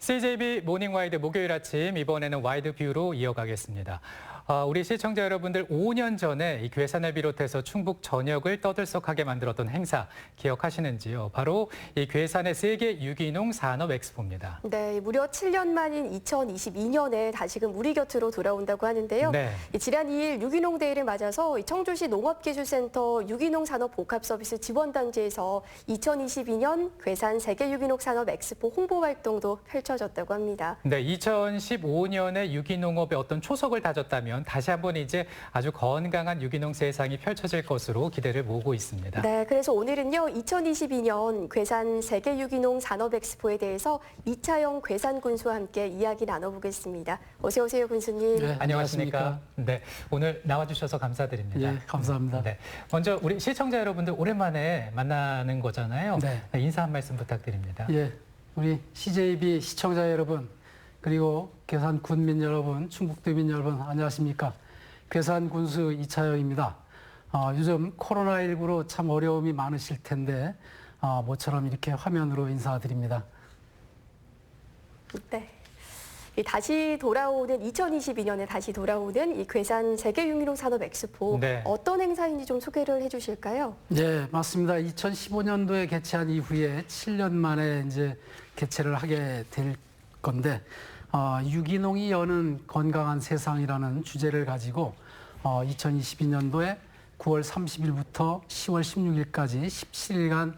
CJB 모닝와이드 목요일 아침 이번에는 와이드 뷰로 이어가겠습니다. 우리 시청자 여러분들 5년 전에 이 괴산을 비롯해서 충북 전역을 떠들썩하게 만들었던 행사 기억하시는지요? 바로 이 괴산의 세계 유기농 산업 엑스포입니다. 네, 무려 7년 만인 2022년에 다시금 우리 곁으로 돌아온다고 하는데요. 네. 지난 2일 유기농 데이를 맞아서 청주시 농업기술센터 유기농 산업 복합 서비스 지원단지에서 2022년 괴산 세계 유기농 산업 엑스포 홍보 활동도 펼쳐졌다고 합니다. 네, 2015년에 유기농업에 어떤 초석을 다졌다면 다시 한번 이제 아주 건강한 유기농 세상이 펼쳐질 것으로 기대를 모으고 있습니다. 네, 그래서 오늘은요, 2022년 괴산 세계 유기농 산업 엑스포에 대해서 이차영 괴산 군수와 함께 이야기 나눠보겠습니다. 어서 오세요, 군수님. 네, 안녕하십니까? 네, 오늘 나와주셔서 감사드립니다. 예, 감사합니다. 네, 먼저 우리 시청자 여러분들 오랜만에 만나는 거잖아요. 네. 인사 한 말씀 부탁드립니다. 예, 우리 CJB 시청자 여러분, 그리고 괴산 군민 여러분, 충북도민 여러분, 안녕하십니까? 괴산 군수 이차영입니다. 요즘 코로나19로 참 어려움이 많으실 텐데, 모처럼 이렇게 화면으로 인사드립니다. 네. 다시 돌아오는 2022년에 다시 돌아오는 이 괴산 세계 유기농 산업 엑스포 네. 어떤 행사인지 좀 소개를 해주실까요? 네, 맞습니다. 2015년도에 개최한 이후에 7년 만에 이제 개최를 하게 될 건데, 유기농이 여는 건강한 세상이라는 주제를 가지고 2022년도에 9월 30일부터 10월 16일까지 17일간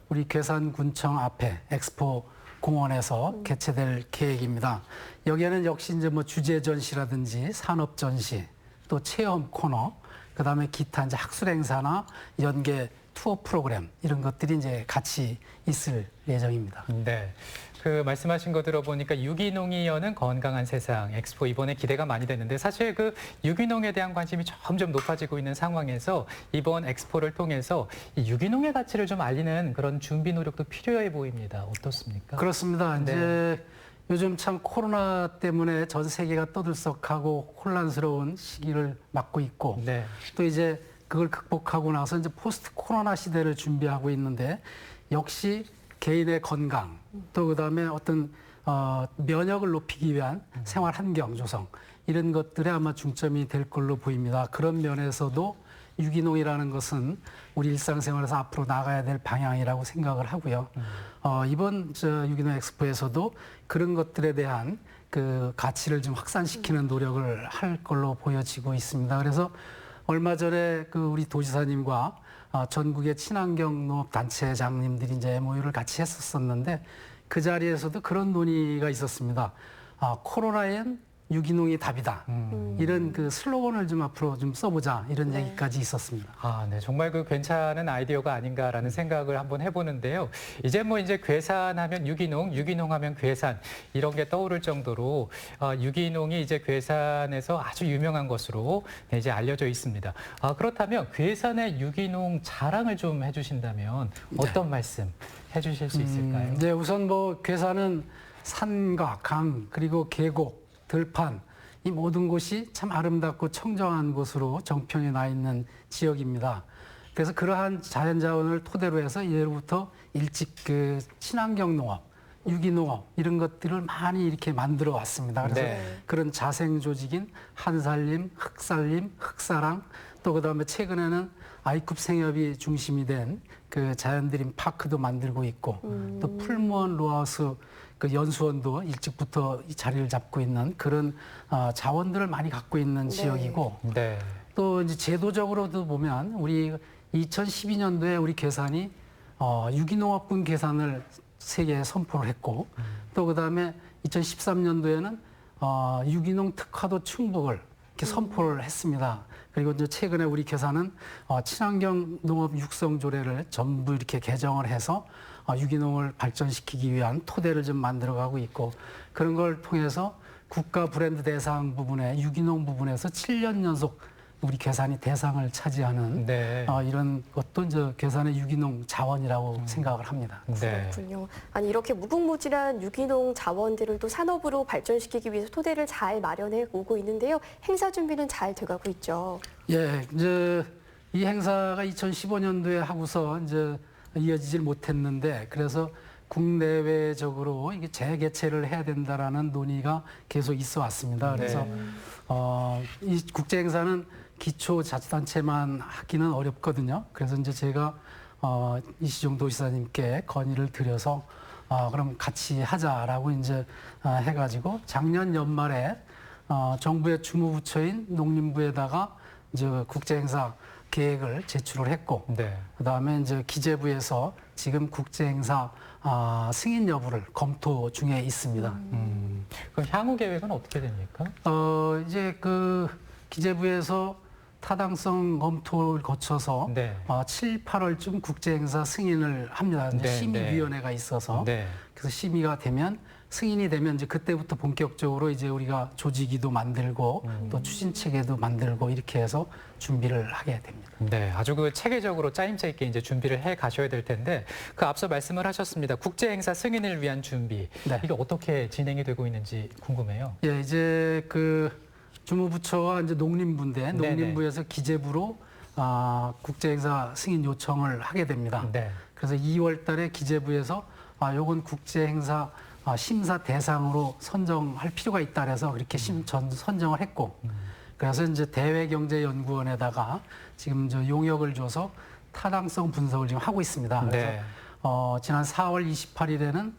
우리 괴산군청 앞에 엑스포 공원에서 개최될 계획입니다. 여기에는 역시 이제 뭐 주제 전시라든지 산업 전시, 또 체험 코너, 그다음에 기타 이제 학술 행사나 연계 투어 프로그램 이런 것들이 이제 같이 있을 예정입니다. 네. 그 말씀하신 거 들어보니까 유기농이 여는 건강한 세상 엑스포 이번에 기대가 많이 됐는데 사실 그 유기농에 대한 관심이 점점 높아지고 있는 상황에서 이번 엑스포를 통해서 이 유기농의 가치를 좀 알리는 그런 준비 노력도 필요해 보입니다. 어떻습니까? 그렇습니다. 네. 이제 요즘 참 코로나 때문에 전 세계가 떠들썩하고 혼란스러운 시기를 맞고 있고 네. 또 이제 그걸 극복하고 나서 이제 포스트 코로나 시대를 준비하고 있는데 역시 개인의 건강 또 그다음에 어떤 면역을 높이기 위한 생활 환경 조성 이런 것들에 아마 중점이 될 걸로 보입니다. 그런 면에서도 유기농이라는 것은 우리 일상생활에서 앞으로 나가야 될 방향이라고 생각을 하고요. 이번 유기농 엑스포에서도 그런 것들에 대한 그 가치를 좀 확산시키는 노력을 할 걸로 보여지고 있습니다. 그래서 얼마 전에 그 우리 도지사님과 전국의 친환경 농업 단체장님들이 이제 MOU를 같이 했었는데 그 자리에서도 그런 논의가 있었습니다. 코로나엔 유기농이 답이다. 이런 그 슬로건을 좀 앞으로 좀 써보자 이런 네. 얘기까지 있었습니다. 네. 정말 그 괜찮은 아이디어가 아닌가라는 생각을 한번 해보는데요. 이제 괴산하면 유기농, 유기농하면 괴산 이런 게 떠오를 정도로 유기농이 이제 괴산에서 아주 유명한 것으로 이제 알려져 있습니다. 그렇다면 괴산의 유기농 자랑을 좀 해주신다면 어떤 말씀 해주실 수 있을까요? 네, 우선 뭐 괴산은 산과 강 그리고 계곡 들판 이 모든 곳이 참 아름답고 청정한 곳으로 정평에 나 있는 지역입니다. 그래서 그러한 자연자원을 토대로 해서 예로부터 일찍 그 친환경 농업, 유기농업 이런 것들을 많이 이렇게 만들어 왔습니다. 그래서 네. 그런 자생 조직인 한살림, 흑살림, 흑사랑 또 그다음에 최근에는 아이쿱 생협이 중심이 된 그 자연드림 파크도 만들고 있고 또 풀무원 로하우스 그 연수원도 일찍부터 이 자리를 잡고 있는 그런 자원들을 많이 갖고 있는 지역이고 네. 또 이제 제도적으로도 보면 우리 2012년도에 우리 괴산이 유기농업군 괴산을 세계에 선포를 했고 또 그다음에 2013년도에는 유기농 특화도 충북을 이렇게 선포를 했습니다. 그리고 이제 최근에 우리 괴산은 친환경 농업 육성 조례를 전부 이렇게 개정을 해서 유기농을 발전시키기 위한 토대를 좀 만들어가고 있고 그런 걸 통해서 국가 브랜드 대상 부분에 유기농 부분에서 7년 연속 우리 괴산이 대상을 차지하는 네. 이런 것도 이제 괴산의 유기농 자원이라고 생각을 합니다. 네. 그렇군요. 아니 이렇게 무궁무진한 유기농 자원들을 또 산업으로 발전시키기 위해서 토대를 잘 마련해 오고 있는데요. 행사 준비는 잘 돼가고 있죠. 예, 이제 이 행사가 2015년도에 하고서 이제 이어지질 못했는데 그래서 국내외적으로 이게 재개최를 해야 된다라는 논의가 계속 있어 왔습니다. 그래서 이 국제 행사는 기초자치단체만 하기는 어렵거든요. 그래서 이제 제가 이시종 도지사님께 건의를 드려서 그럼 같이 하자라고 이제 해가지고 작년 연말에 정부의 주무부처인 농림부에다가 이제 국제 행사 계획을 제출을 했고, 네. 그다음에 이제 기재부에서 지금 국제 행사 승인 여부를 검토 중에 있습니다. 그럼 향후 계획은 어떻게 됩니까? 이제 그 기재부에서 타당성 검토를 거쳐서 네. 7, 8월쯤 국제 행사 승인을 합니다. 이제 네, 심의위원회가 있어서 네. 그래서 심의가 되면 승인이 되면 이제 그때부터 본격적으로 이제 우리가 조직위도 만들고 또 추진 체계도 만들고 이렇게 해서 준비를 하게 됩니다. 네, 아주 그 체계적으로 짜임새 있게 이제 준비를 해 가셔야 될 텐데 그 앞서 말씀을 하셨습니다. 국제 행사 승인을 위한 준비 네. 이게 어떻게 진행이 되고 있는지 궁금해요. 예, 이제 그 주무부처와 이제 농림부인데 네네. 농림부에서 기재부로 국제 행사 승인 요청을 하게 됩니다. 네. 그래서 2월달에 기재부에서 요건 국제 행사 심사 대상으로 선정할 필요가 있다 그래서 그렇게 선정을 했고, 그래서 이제 대외경제연구원에다가 지금 저 용역을 줘서 타당성 분석을 지금 하고 있습니다. 그래서 네. 지난 4월 28일에는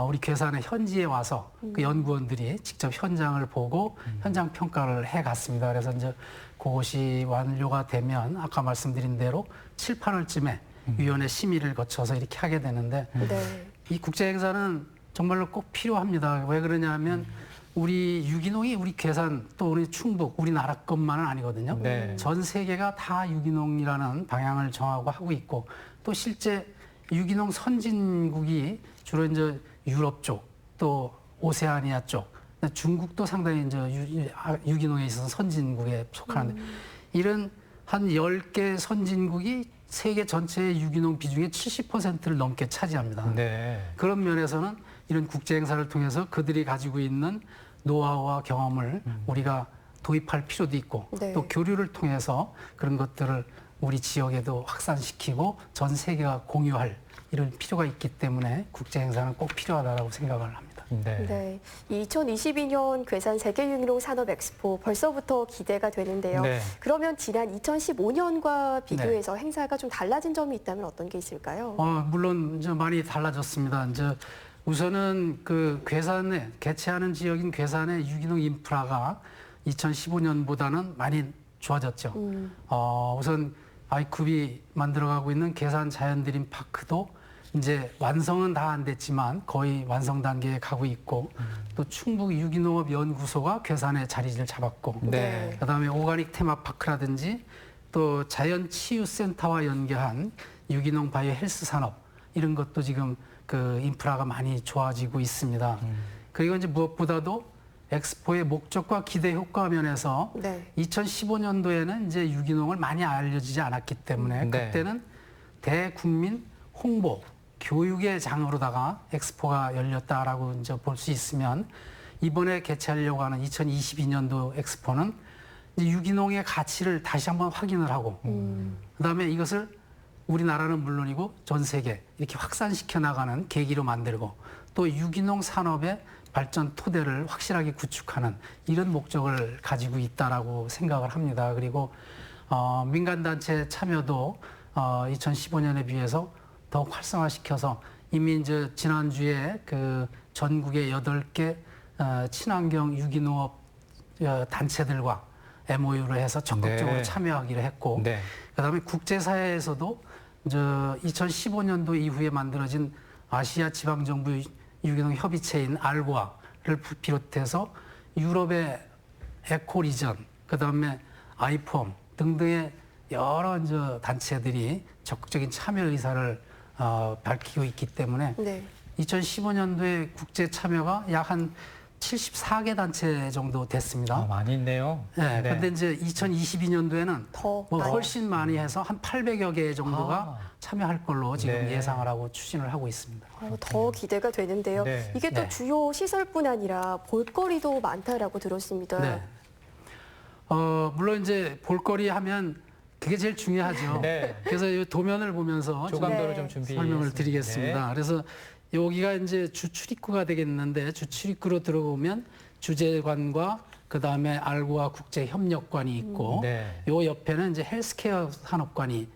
우리 괴산에 현지에 와서 그 연구원들이 직접 현장을 보고 현장 평가를 해 갔습니다. 그래서 이제 그것이 완료가 되면 아까 말씀드린 대로 7, 8월쯤에 위원회 심의를 거쳐서 이렇게 하게 되는데 네. 이 국제 행사는 정말로 꼭 필요합니다. 왜 그러냐면 우리 유기농이 우리 괴산 또 우리 충북 우리나라 것만은 아니거든요. 네. 전 세계가 다 유기농이라는 방향을 정하고 하고 있고 또 실제 유기농 선진국이 주로 이제 유럽 쪽 또 오세아니아 쪽 중국도 상당히 이제 유기농에 있어서 선진국에 속하는데 이런 한 10개 선진국이 세계 전체의 유기농 비중의 70%를 넘게 차지합니다. 네. 그런 면에서는 이런 국제 행사를 통해서 그들이 가지고 있는 노하우와 경험을 우리가 도입할 필요도 있고 네. 또 교류를 통해서 그런 것들을 우리 지역에도 확산시키고 전 세계가 공유할 이런 필요가 있기 때문에 국제 행사는 꼭 필요하다고 생각을 합니다. 네. 네. 2022년 괴산 세계 유기농 산업 엑스포 벌써부터 기대가 되는데요. 네. 그러면 지난 2015년과 비교해서 행사가 좀 달라진 점이 있다면 어떤 게 있을까요? 물론 이제 많이 달라졌습니다. 이제 우선은 그 괴산에 개최하는 지역인 괴산의 유기농 인프라가 2015년보다는 많이 좋아졌죠. 우선 아이쿠비 만들어가고 있는 괴산 자연드림 파크도 이제 완성은 다 안 됐지만 거의 완성 단계에 가고 있고 또 충북 유기농업 연구소가 괴산에 자리를 잡았고 네. 그다음에 오가닉 테마파크라든지 또 자연치유센터와 연계한 유기농 바이오 헬스 산업 이런 것도 지금 그 인프라가 많이 좋아지고 있습니다. 그리고 이제 무엇보다도 엑스포의 목적과 기대 효과 면에서 네. 2015년도에는 이제 유기농을 많이 알려지지 않았기 때문에 네. 그때는 대국민 홍보 교육의 장으로다가 엑스포가 열렸다라고 이제 볼 수 있으면 이번에 개최하려고 하는 2022년도 엑스포는 이제 유기농의 가치를 다시 한번 확인을 하고 그다음에 이것을 우리나라는 물론이고 전 세계 이렇게 확산시켜 나가는 계기로 만들고 또 유기농 산업의 발전 토대를 확실하게 구축하는 이런 목적을 가지고 있다라고 생각을 합니다. 그리고 민간단체 참여도 2015년에 비해서 더욱 활성화시켜서 이미 이제 지난주에 그 전국의 8개 친환경 유기농업 단체들과 MOU를 해서 적극적으로 네. 참여하기로 했고 네. 그다음에 국제사회에서도 이제 2015년도 이후에 만들어진 아시아 지방정부 유기농 협의체인 알고아를 비롯해서 유럽의 에코리전, 그다음에 아이폼 등등의 여러 이제 단체들이 적극적인 참여 의사를 밝히고 있기 때문에 네. 2015년도에 국제 참여가 약 한 74개 단체 정도 됐습니다. 많이 있네요. 네, 근데 이제 2022년도에는 더 뭐 많이. 훨씬 많이 해서 한 800여 개 정도가 참여할 걸로 지금 네. 예상을 하고 추진을 하고 있습니다. 더 기대가 되는데요. 네. 이게 또 네. 주요 시설뿐 아니라 볼거리도 많다라고 들었습니다. 네. 물론 이제 볼거리 하면 그게 제일 중요하죠. 네. 그래서 이 도면을 보면서 좀 조감도를 네. 좀 준비 설명을 드리겠습니다. 그래서 여기가 이제 주 출입구가 되겠는데 주 출입구로 들어오면 주재관과 그다음에 알고아 국제 협력관이 있고 네. 요 옆에는 이제 헬스케어 산업관이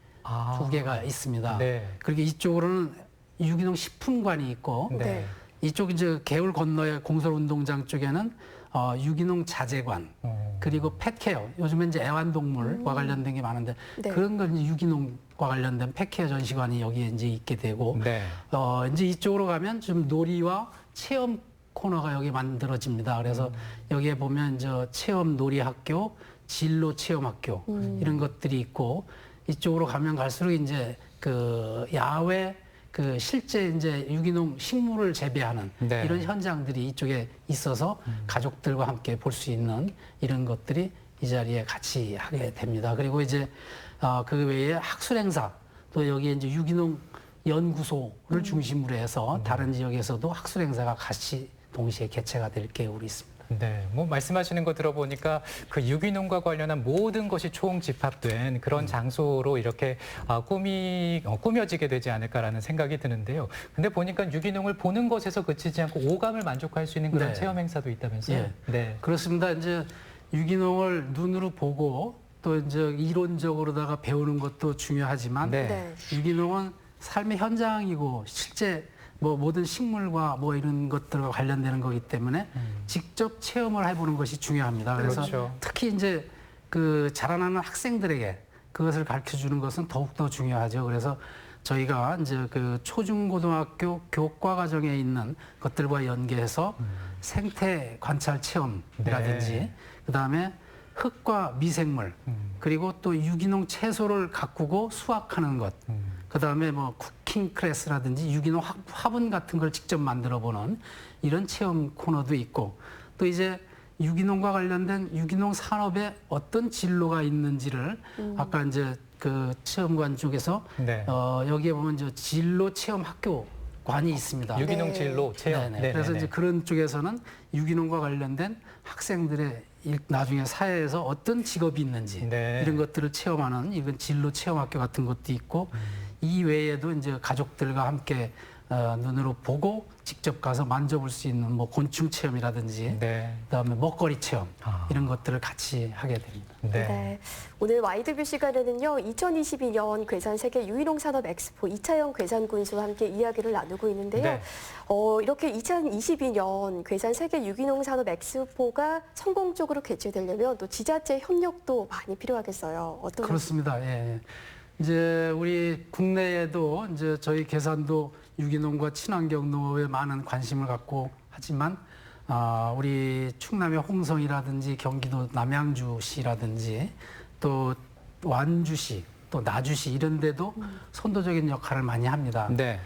두 개가 있습니다. 네. 그리고 이쪽으로는 유기농 식품관이 있고 네. 이쪽 이제 개울 건너에 공설운동장 쪽에는 유기농 자재관 그리고 펫케어 요즘에 이제 애완동물과 관련된 게 많은데 네. 그런 건 이제 유기농과 관련된 펫케어 전시관이 여기에 이제 있게 되고 네. 이제 이쪽으로 가면 좀 놀이와 체험 코너가 여기 만들어집니다. 그래서 여기에 보면 이제 체험 놀이 학교, 진로 체험 학교 이런 것들이 있고 이쪽으로 가면 갈수록 이제 그 야외 그 실제 이제 유기농 식물을 재배하는 네. 이런 현장들이 이쪽에 있어서 가족들과 함께 볼 수 있는 이런 것들이 이 자리에 같이 하게 됩니다. 그리고 이제 그 외에 학술 행사 또 여기에 이제 유기농 연구소를 중심으로 해서 다른 지역에서도 학술 행사가 같이 동시에 개최가 될 계획으로 있습니다. 네, 뭐 말씀하시는 거 들어보니까 그 유기농과 관련한 모든 것이 총집합된 그런 장소로 이렇게 꾸며지게 되지 않을까라는 생각이 드는데요. 근데 보니까 유기농을 보는 것에서 그치지 않고 오감을 만족할 수 있는 그런 네. 체험 행사도 있다면서요? 예. 네. 그렇습니다. 이제 유기농을 눈으로 보고 또 이제 이론적으로다가 배우는 것도 중요하지만 네. 네. 유기농은 삶의 현장이고 실제 뭐 모든 식물과 뭐 이런 것들과 관련되는 거기 때문에 직접 체험을 해보는 것이 중요합니다. 그래서 그렇죠. 특히 이제 그 자라나는 학생들에게 그것을 가르쳐 주는 것은 더욱더 중요하죠. 그래서 저희가 이제 그 초중고등학교 교과 과정에 있는 것들과 연계해서 생태 관찰 체험이라든지 네. 그다음에 흙과 미생물 그리고 또 유기농 채소를 가꾸고 수확하는 것 그다음에 뭐 쿠킹 클래스라든지 유기농 화분 같은 걸 직접 만들어 보는 이런 체험 코너도 있고 또 이제 유기농과 관련된 유기농 산업에 어떤 진로가 있는지를 아까 이제 그 체험관 쪽에서 네. 여기에 보면 저 진로 체험 학교관이 있습니다. 유기농 네. 진로 체험. 네네. 그래서 이제 그런 쪽에서는 유기농과 관련된 학생들의 나중에 사회에서 어떤 직업이 있는지 네. 이런 것들을 체험하는 이건 진로 체험학교 같은 것도 있고 이 외에도 이제 가족들과 함께 눈으로 보고 직접 가서 만져볼 수 있는 뭐 곤충 체험이라든지 네. 그다음에 먹거리 체험 아. 이런 것들을 같이 하게 됩니다. 네. 네. 오늘 와이드뷰 시간에는요, 2022년 괴산 세계 유기농 산업 엑스포 이차영 괴산 군수와 함께 이야기를 나누고 있는데요. 네. 이렇게 2022년 괴산 세계 유기농 산업 엑스포가 성공적으로 개최되려면 또 지자체 협력도 많이 필요하겠어요. 어떤 그렇습니다. 예. 이제 우리 국내에도 이제 저희 괴산도 유기농과 친환경 농업에 많은 관심을 갖고 하지만 우리 충남의 홍성이라든지 경기도 남양주시라든지 또 완주시 또 나주시 이런 데도 선도적인 역할을 많이 합니다. 네.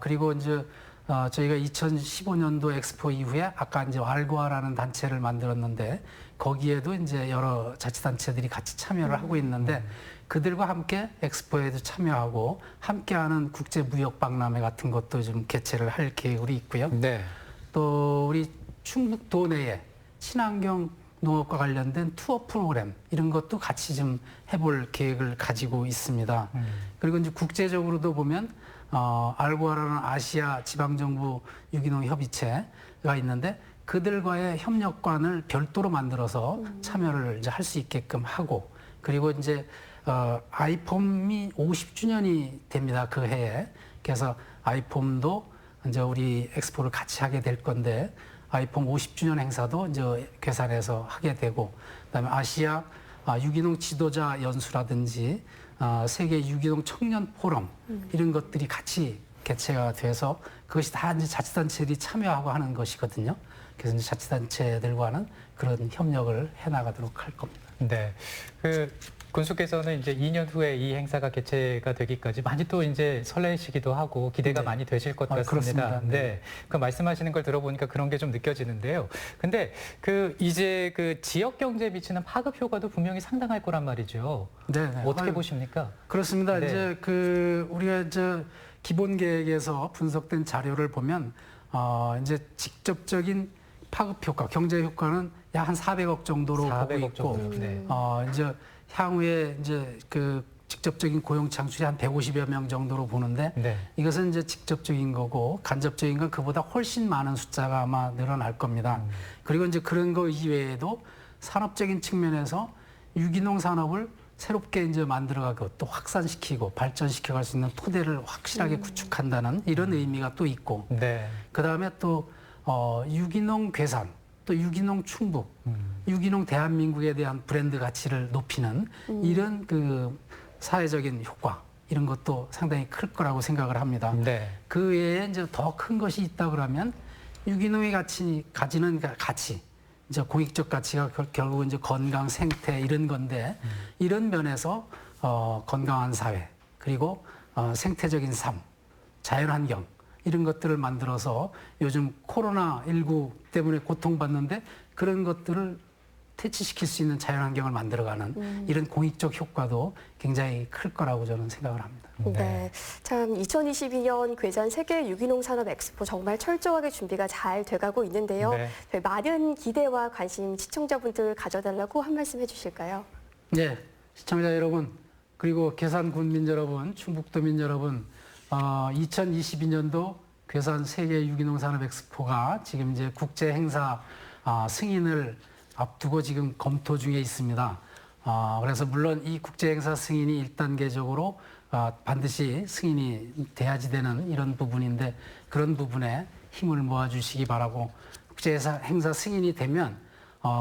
그리고 이제 저희가 2015년도 엑스포 이후에 아까 이제 알고아라는 단체를 만들었는데 거기에도 이제 여러 자치단체들이 같이 참여를 하고 있는데 그들과 함께 엑스포에도 참여하고 함께하는 국제 무역 박람회 같은 것도 좀 개최를 할 계획으로 있고요. 네. 또 우리 충북도 내에 친환경 농업과 관련된 투어 프로그램 이런 것도 같이 좀 해볼 계획을 가지고 있습니다. 그리고 이제 국제적으로도 보면 알고아라는 아시아 지방정부 유기농 협의체가 있는데 그들과의 협력관을 별도로 만들어서 참여를 이제 할 수 있게끔 하고 그리고 이제 아이폼이 50주년이 됩니다. 그 해에. 그래서 아이폼도 이제 우리 엑스포를 같이 하게 될 건데 아이폼 50주년 행사도 이제 괴산에서 하게 되고 그다음에 아시아 유기농 지도자 연수라든지 세계 유기농 청년 포럼 이런 것들이 같이 개최가 돼서 그것이 다 이제 자치단체들이 참여하고 하는 것이거든요. 그래서 이제 자치단체들과는 그런 협력을 해나가도록 할 겁니다. 네. 그 군수께서는 이제 2년 후에 이 행사가 개최가 되기까지 많이 또 이제 설레시기도 하고 기대가 네. 많이 되실 것 같습니다. 그렇습니다. 네. 네. 그 말씀하시는 걸 들어보니까 그런 게 좀 느껴지는데요. 근데 그 이제 그 지역 경제에 미치는 파급 효과도 분명히 상당할 거란 말이죠. 네. 어떻게 보십니까? 그렇습니다. 네. 이제 그 우리가 이제 기본 계획에서 분석된 자료를 보면 이제 직접적인 파급 효과, 경제 효과는 약 한 400억 정도로 보고 400억 있고 정도. 네. 이제 향후에 이제 그 직접적인 고용 창출이 한 150여 명 정도로 보는데 네. 이것은 이제 직접적인 거고 간접적인 건 그보다 훨씬 많은 숫자가 아마 늘어날 겁니다. 그리고 이제 그런 거 이외에도 산업적인 측면에서 유기농 산업을 새롭게 이제 만들어가고 또 확산시키고 발전시켜 갈 수 있는 토대를 확실하게 구축한다는 이런 의미가 또 있고 네. 그다음에 또 유기농 괴산 또 유기농 충북 유기농 대한민국에 대한 브랜드 가치를 높이는 이런 그 사회적인 효과 이런 것도 상당히 클 거라고 생각을 합니다. 네. 그 외에 이제 더 큰 것이 있다 그러면 유기농이 가지는 가치, 이제 공익적 가치가 결국은 이제 건강, 생태 이런 건데 이런 면에서 건강한 사회 그리고 생태적인 삶, 자연환경 이런 것들을 만들어서 요즘 코로나19 때문에 고통받는데 그런 것들을 퇴치시킬 수 있는 자연환경을 만들어가는 이런 공익적 효과도 굉장히 클 거라고 저는 생각을 합니다. 네. 참 2022년 괴산 세계 유기농 산업 엑스포 정말 철저하게 준비가 잘 돼가고 있는데요. 네. 저희 많은 기대와 관심 시청자분들 가져달라고 한 말씀 해주실까요? 네, 시청자 여러분 그리고 괴산 군민 여러분, 충북도민 여러분, 2022년도 괴산 세계 유기농 산업 엑스포가 지금 이제 국제 행사 승인을 앞두고 지금 검토 중에 있습니다. 그래서 물론 이 국제 행사 승인이 1단계적으로 반드시 승인이 돼야지 되는 이런 부분인데 그런 부분에 힘을 모아주시기 바라고 국제 행사 승인이 되면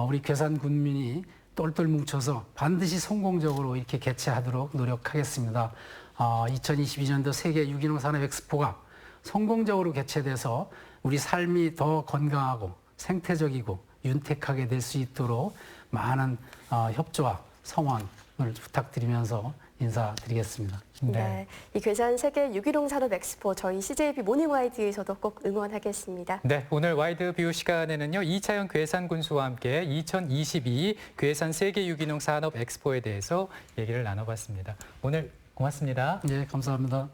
우리 괴산 군민이 똘똘 뭉쳐서 반드시 성공적으로 이렇게 개최하도록 노력하겠습니다. 2022년도 세계 유기농 산업 엑스포가 성공적으로 개최돼서 우리 삶이 더 건강하고 생태적이고 윤택하게 될 수 있도록 많은 협조와 성원을 부탁드리면서 인사드리겠습니다. 네. 이 괴산 세계 유기농 산업 엑스포 저희 CJB 모닝 와이드에서도 꼭 응원하겠습니다. 네, 오늘 와이드 뷰 시간에는요. 이차영 괴산 군수와 함께 2022 괴산 세계 유기농 산업 엑스포에 대해서 얘기를 나눠봤습니다. 오늘 고맙습니다. 네, 감사합니다.